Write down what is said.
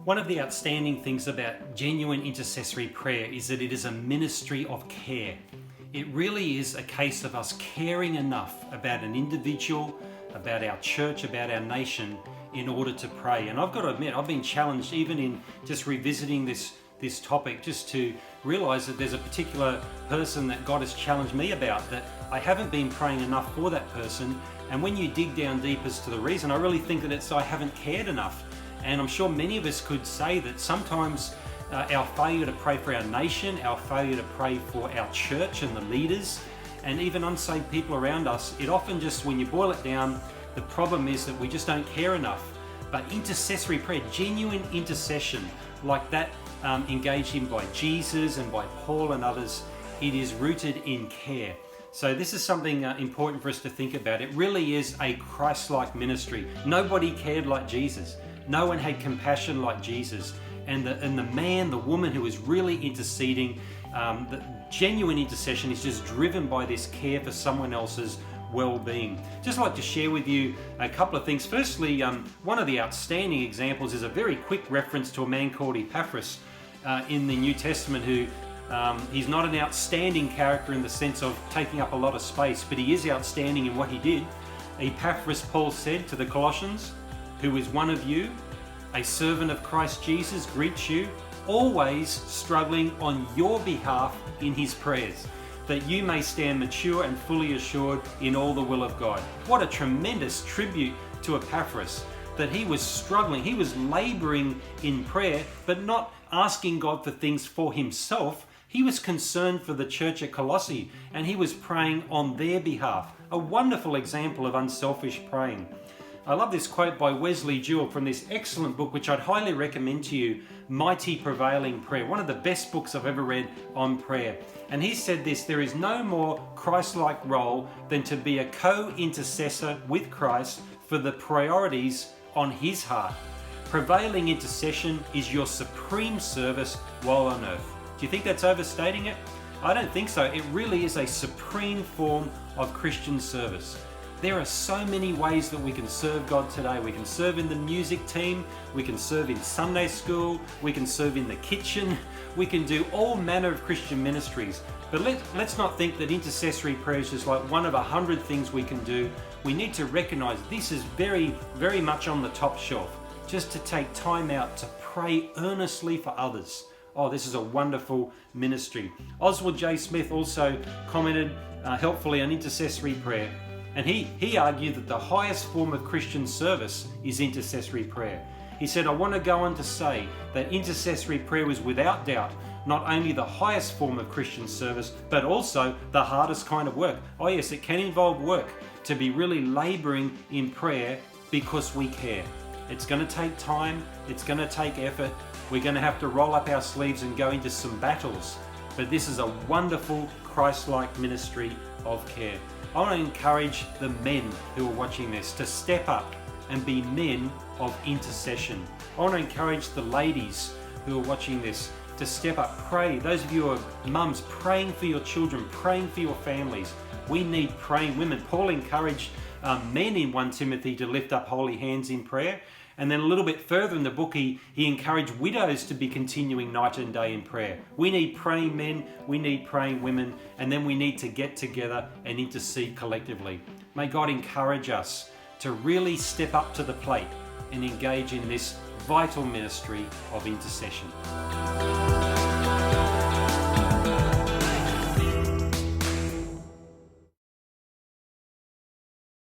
One of the outstanding things about genuine intercessory prayer is that it is a ministry of care. It really is a case of us caring enough about an individual, about our church, about our nation, in order to pray. And I've got to admit, I've been challenged even in just revisiting this topic, just to realize that there's a particular person that God has challenged me about, that I haven't been praying enough for that person. And when you dig down deep as to the reason, I really think that it's I haven't cared enough. And I'm sure many of us could say that sometimes our failure to pray for our nation, our failure to pray for our church and the leaders, and even unsaved people around us, it often just, when you boil it down, the problem is that we just don't care enough. But intercessory prayer, genuine intercession, like that engaged in by Jesus and by Paul and others, it is rooted in care. So this is something important for us to think about. It really is a Christ-like ministry. Nobody cared like Jesus. No one had compassion like Jesus. And the man, the woman who is really interceding, the genuine intercession is just driven by this care for someone else's well-being. Just like to share with you a couple of things. Firstly, one of the outstanding examples is a very quick reference to a man called Epaphras in the New Testament, who he's not an outstanding character in the sense of taking up a lot of space, but he is outstanding in what he did. Epaphras, Paul said to the Colossians, who is one of you, a servant of Christ Jesus, greets you, always struggling on your behalf in his prayers, that you may stand mature and fully assured in all the will of God. What a tremendous tribute to Epaphras, that he was struggling, he was laboring in prayer, but not asking God for things for himself. He was concerned for the church at Colossae, and he was praying on their behalf. A wonderful example of unselfish praying. I love this quote by Wesley Duewel from this excellent book, which I'd highly recommend to you, Mighty Prevailing Prayer, one of the best books I've ever read on prayer. And he said this: there is no more Christ-like role than to be a co-intercessor with Christ for the priorities on his heart. Prevailing intercession is your supreme service while on earth. Do you think that's overstating it? I don't think so. It really is a supreme form of Christian service. There are so many ways that we can serve God today. We can serve in the music team, we can serve in Sunday school, we can serve in the kitchen, we can do all manner of Christian ministries. But let's not think that intercessory prayer is just like one of 100 things we can do. We need to recognize this is very, very much on the top shelf. Just to take time out to pray earnestly for others. Oh, this is a wonderful ministry. Oswald J also commented helpfully on intercessory prayer. And he argued that the highest form of Christian service is intercessory prayer. He said, I want to go on to say that intercessory prayer was without doubt not only the highest form of Christian service, but also the hardest kind of work. Oh yes, it can involve work to be really laboring in prayer because we care. It's going to take time, it's going to take effort, we're going to have to roll up our sleeves and go into some battles. But this is a wonderful Christ-like ministry of care. I want to encourage the men who are watching this to step up and be men of intercession. I want to encourage the ladies who are watching this to step up, pray. Those of you who are mums, praying for your children, praying for your families. We need praying women. Paul encouraged men in 1 Timothy to lift up holy hands in prayer. And then a little bit further in the book, he encouraged widows to be continuing night and day in prayer. We need praying men, we need praying women, and then we need to get together and intercede collectively. May God encourage us to really step up to the plate and engage in this vital ministry of intercession.